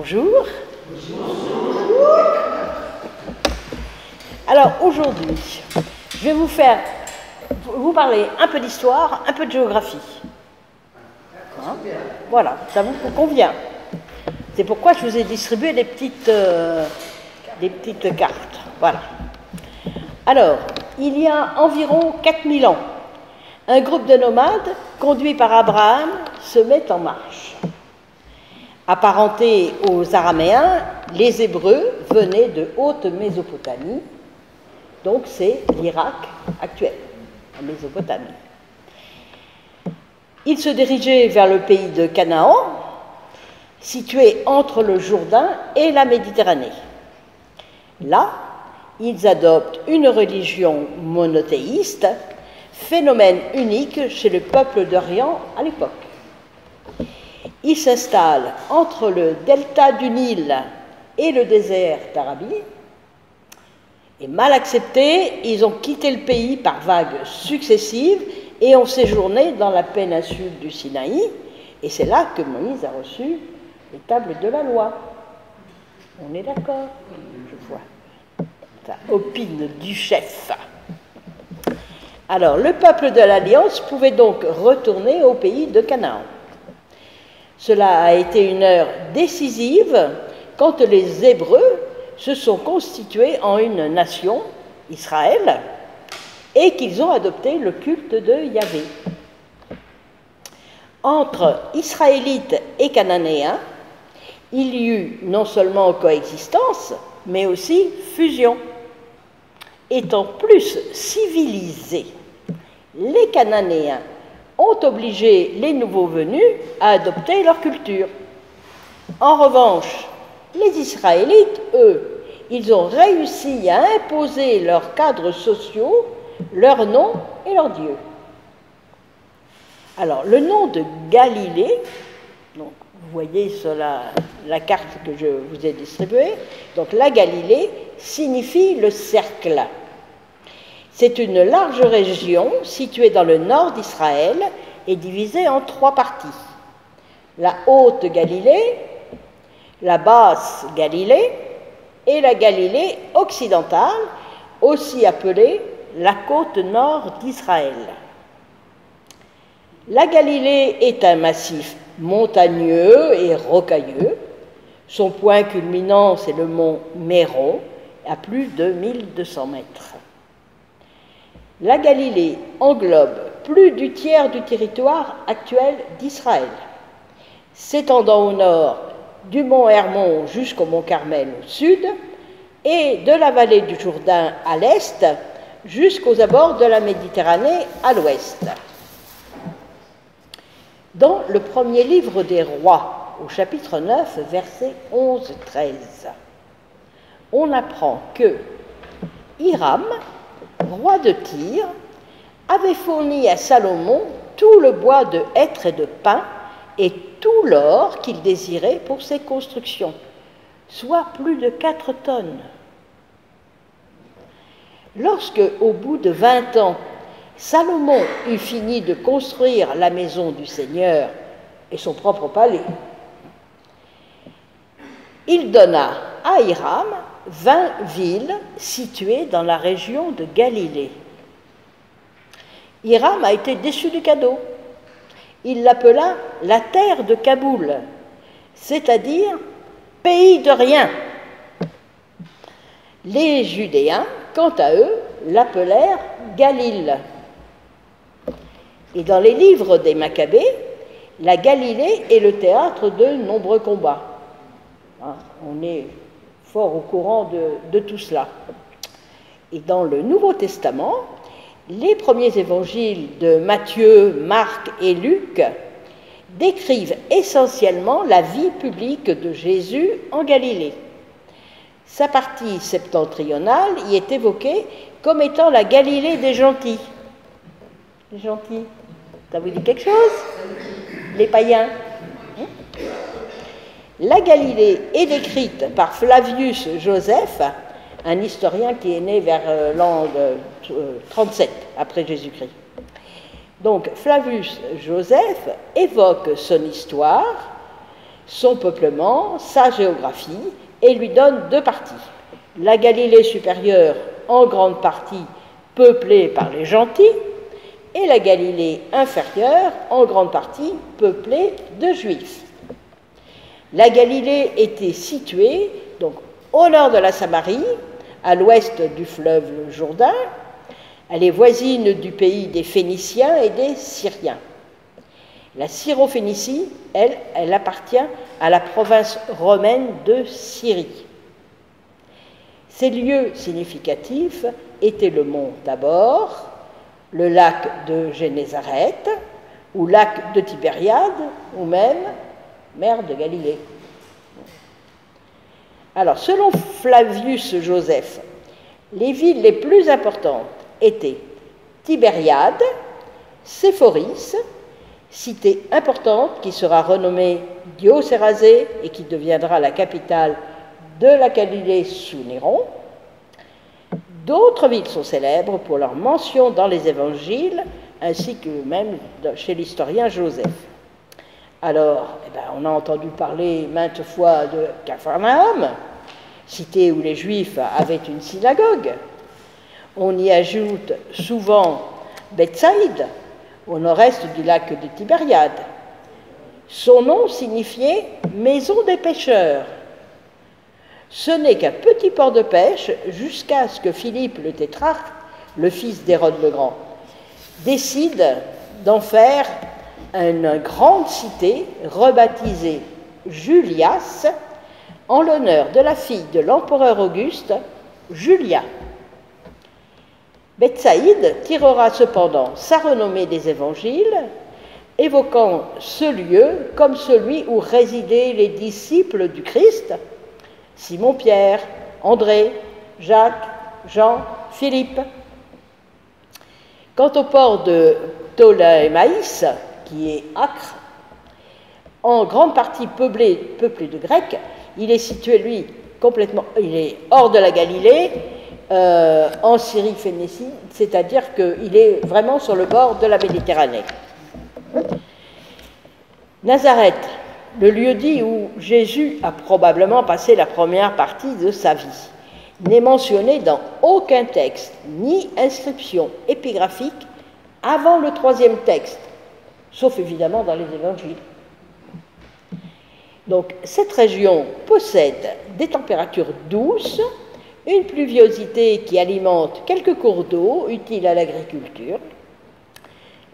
Bonjour. Alors aujourd'hui, je vais vous parler un peu d'histoire, un peu de géographie. Hein? Voilà, ça vous convient. C'est pourquoi je vous ai distribué des petites cartes. Voilà. Alors, il y a environ 4000 ans, un groupe de nomades, conduit par Abraham, se met en marche. Apparentés aux Araméens, les Hébreux venaient de Haute-Mésopotamie, donc c'est l'Irak actuel, la Mésopotamie. Ils se dirigeaient vers le pays de Canaan, situé entre le Jourdain et la Méditerranée. Là, ils adoptent une religion monothéiste, phénomène unique chez le peuple d'Orient à l'époque. Ils s'installent entre le delta du Nil et le désert d'Arabie. Et mal acceptés, ils ont quitté le pays par vagues successives et ont séjourné dans la péninsule du Sinaï. Et c'est là que Moïse a reçu les tables de la loi. On est d'accord? Je vois. Ça opine du chef. Alors, le peuple de l'Alliance pouvait donc retourner au pays de Canaan. Cela a été une heure décisive quand les Hébreux se sont constitués en une nation, Israël, et qu'ils ont adopté le culte de Yahvé. Entre Israélites et Cananéens, il y eut non seulement coexistence, mais aussi fusion. Étant plus civilisés, les Cananéens ont obligé les nouveaux venus à adopter leur culture. En revanche, les Israélites, eux, ils ont réussi à imposer leurs cadres sociaux, leurs noms et leurs dieux. Alors, le nom de Galilée, donc, vous voyez sur la carte que je vous ai distribuée, donc la Galilée signifie le cercle. C'est une large région située dans le nord d'Israël et divisée en 3 parties. La Haute Galilée, la Basse Galilée et la Galilée occidentale, aussi appelée la côte nord d'Israël. La Galilée est un massif montagneux et rocailleux. Son point culminant, c'est le mont Méron, à plus de 1200 mètres. La Galilée englobe plus du tiers du territoire actuel d'Israël, s'étendant au nord du mont Hermon jusqu'au mont Carmel au sud et de la vallée du Jourdain à l'est jusqu'aux abords de la Méditerranée à l'ouest. Dans le premier livre des rois, au chapitre 9, versets 11-13, on apprend que Hiram, roi de Tyr, avait fourni à Salomon tout le bois de hêtre et de pin et tout l'or qu'il désirait pour ses constructions, soit plus de 4 tonnes. Lorsque, au bout de 20 ans, Salomon eut fini de construire la maison du Seigneur et son propre palais, il donna à Hiram 20 villes situées dans la région de Galilée. Hiram a été déçu du cadeau. Il l'appela la terre de Kaboul, c'est-à-dire pays de rien. Les Judéens, quant à eux, l'appelèrent Galil. Et dans les livres des Maccabées, la Galilée est le théâtre de nombreux combats. On est fort au courant de tout cela. Et dans le Nouveau Testament, les premiers évangiles de Matthieu, Marc et Luc décrivent essentiellement la vie publique de Jésus en Galilée. Sa partie septentrionale y est évoquée comme étant la Galilée des gentils. Les gentils, ça vous dit quelque chose? Les païens. La Galilée est décrite par Flavius Joseph, un historien qui est né vers l'an 37 après Jésus-Christ. Donc Flavius Joseph évoque son histoire son peuplement, sa géographie, et lui donne deux parties. La Galilée supérieure, en grande partie peuplée par les gentils, et la Galilée inférieure, en grande partie peuplée de Juifs. La Galilée était située donc, au nord de la Samarie, à l'ouest du fleuve le Jourdain. Elle est voisine du pays des Phéniciens et des Syriens. La Syrophénicie, elle appartient à la province romaine de Syrie. Ces lieux significatifs étaient le mont Tabor, le lac de Génézareth, ou lac de Tibériade, ou même mer de Galilée. Alors, selon Flavius Joseph, les villes les plus importantes étaient Tibériade, Séphoris, cité importante qui sera renommée Diocérazée et qui deviendra la capitale de la Galilée sous Néron. D'autres villes sont célèbres pour leur mention dans les évangiles, ainsi que même chez l'historien Joseph. Alors, on a entendu parler maintes fois de Capharnaüm, cité où les Juifs avaient une synagogue. On y ajoute souvent Bethsaïde, au nord-est du lac de Tibériade. Son nom signifiait « maison des pêcheurs ». Ce n'est qu'un petit port de pêche jusqu'à ce que Philippe le tétrarque, le fils d'Hérode le Grand, décide d'en faire une grande cité rebaptisée Julias en l'honneur de la fille de l'empereur Auguste, Julia. Bethsaïde tirera cependant sa renommée des évangiles, évoquant ce lieu comme celui où résidaient les disciples du Christ, Simon-Pierre, André, Jacques, Jean, Philippe. Quant au port de Ptolémaïs, qui est Acre, en grande partie peuplé de Grecs, il est situé, lui, complètement, il est hors de la Galilée, en Syrie phénicie, c'est-à-dire qu'il est vraiment sur le bord de la Méditerranée. Nazareth, le lieu-dit où Jésus a probablement passé la première partie de sa vie, n'est mentionné dans aucun texte, ni inscription épigraphique, avant le troisième texte, sauf évidemment dans les évangiles. Donc, cette région possède des températures douces, une pluviosité qui alimente quelques cours d'eau utiles à l'agriculture.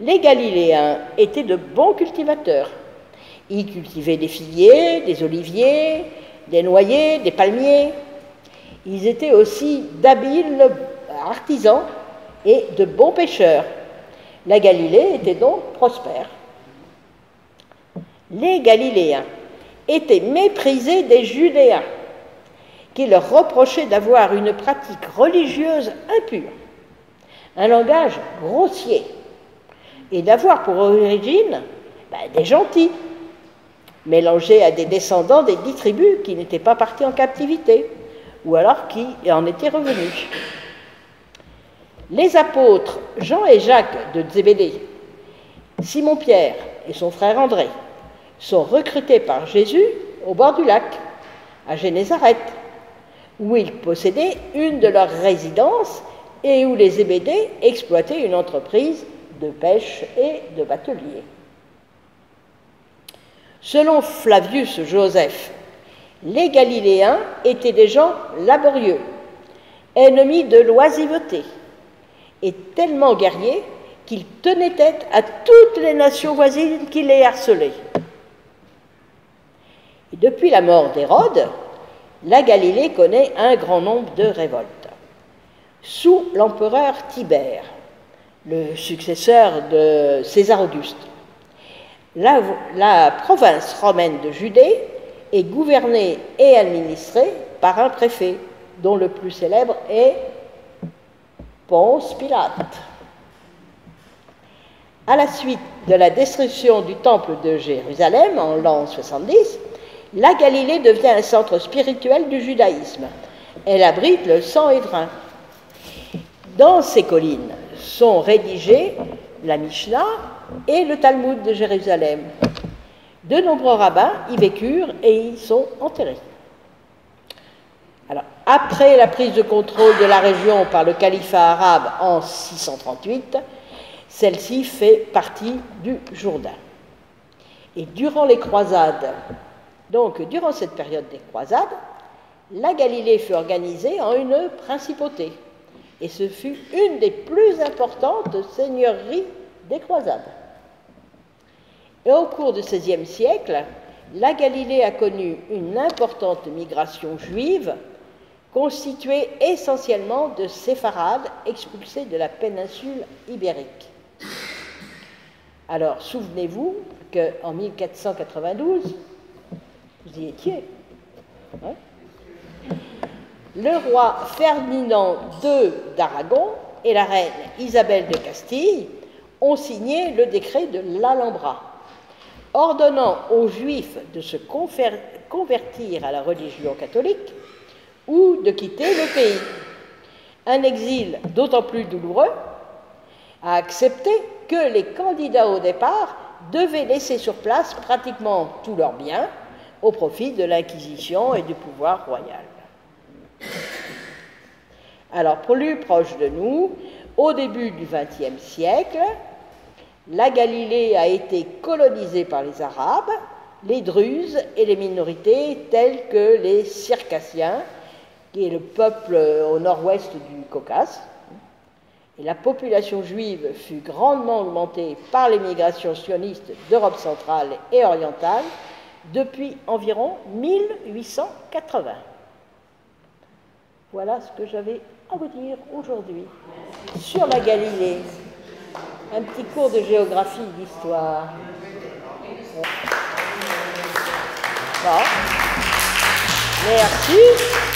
Les Galiléens étaient de bons cultivateurs. Ils cultivaient des figuiers, des oliviers, des noyers, des palmiers. Ils étaient aussi d'habiles artisans et de bons pêcheurs. La Galilée était donc prospère. Les Galiléens étaient méprisés des Judéens, qui leur reprochaient d'avoir une pratique religieuse impure, un langage grossier, et d'avoir pour origine des gentils, mélangés à des descendants des 10 tribus qui n'étaient pas partis en captivité, ou alors qui en étaient revenus. Les apôtres Jean et Jacques de Zébédée, Simon-Pierre et son frère André sont recrutés par Jésus au bord du lac, à Génézareth, où ils possédaient une de leurs résidences et où les Zébédées exploitaient une entreprise de pêche et de batelier. Selon Flavius Joseph, les Galiléens étaient des gens laborieux, ennemis de l'oisiveté, et tellement guerriers qu'ils tenaient tête à toutes les nations voisines qui les harcelaient. Et depuis la mort d'Hérode, la Galilée connaît un grand nombre de révoltes. Sous l'empereur Tibère, le successeur de César Auguste, la province romaine de Judée est gouvernée et administrée par un préfet, dont le plus célèbre est Ponce Pilate. À la suite de la destruction du temple de Jérusalem en l'an 70, la Galilée devient un centre spirituel du judaïsme. Elle abrite le Sanhédrin. Dans ces collines sont rédigés la Mishnah et le Talmud de Jérusalem. De nombreux rabbins y vécurent et y sont enterrés. Alors, après la prise de contrôle de la région par le califat arabe en 638, celle-ci fait partie du Jourdain. Et durant les croisades, donc durant cette période des croisades, la Galilée fut organisée en une principauté. Et ce fut une des plus importantes seigneuries des croisades. Et au cours du XVIe siècle, la Galilée a connu une importante migration juive constituée essentiellement de séfarades expulsés de la péninsule ibérique. Alors, souvenez-vous qu'en 1492, vous y étiez, hein, le roi Ferdinand II d'Aragon et la reine Isabelle de Castille ont signé le décret de l'Alhambra, ordonnant aux Juifs de se convertir à la religion catholique ou de quitter le pays. Un exil d'autant plus douloureux à accepter que les candidats au départ devaient laisser sur place pratiquement tous leurs biens au profit de l'Inquisition et du pouvoir royal. Alors, plus proche de nous, au début du XXe siècle, la Galilée a été colonisée par les Arabes, les Druzes et les minorités telles que les Circassiens, qui est le peuple au nord-ouest du Caucase. Et la population juive fut grandement augmentée par les migrations sionistes d'Europe centrale et orientale depuis environ 1880. Voilà ce que j'avais à vous dire aujourd'hui sur la Galilée. Un petit cours de géographie, d'histoire. Bon. Merci.